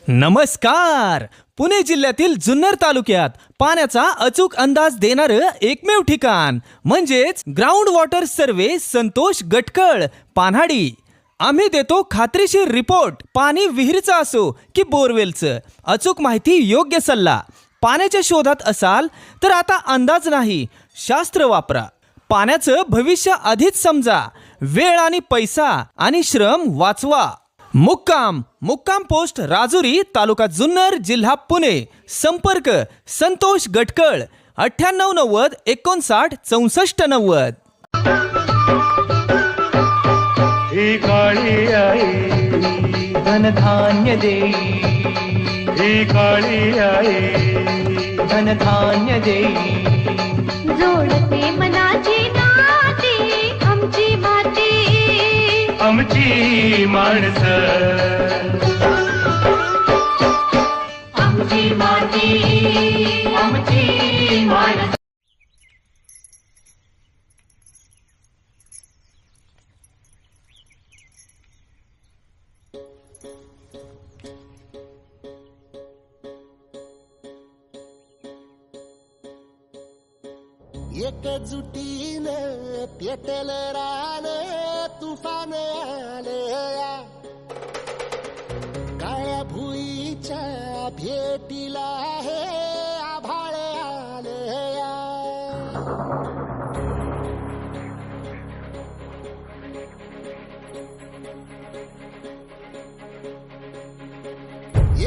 नमस्कार. पुणे जिल्ह्यातील जुन्नर तालुक्यात पाण्याचा अचूक अंदाज देणारं एकमेव ठिकाण म्हणजेच ग्राउंड वॉटर सर्वे संतोष गटकळ पान्हाडी. आम्ही देतो खात्रीशीर रिपोर्ट. पाणी विहिरीचं असो की बोरवेलचं, अचूक माहिती, योग्य सल्ला. पाण्याच्या शोधात असाल तर आता अंदाज नाही, शास्त्र वापरा. पाण्याचं भविष्य आधीच समजा. वेळ आणि पैसा आणि श्रम वाचवा. मुक्काम पोस्ट राजुरी, तालुका जुन्नर, जिल्हा पुणे. संपर्क संतोष गटकळ 9890 59 64 90. ही काळी आई धनधान्य देई, ही काळी आई धनधान्य देई. जोडते मनाची नाती आमची माती, आमची माणसं, आमची माती, आमची माणसं. एकजुटीनं पेटल रान, तुफान आलया. काळ्या भुईच्या भेटीला हे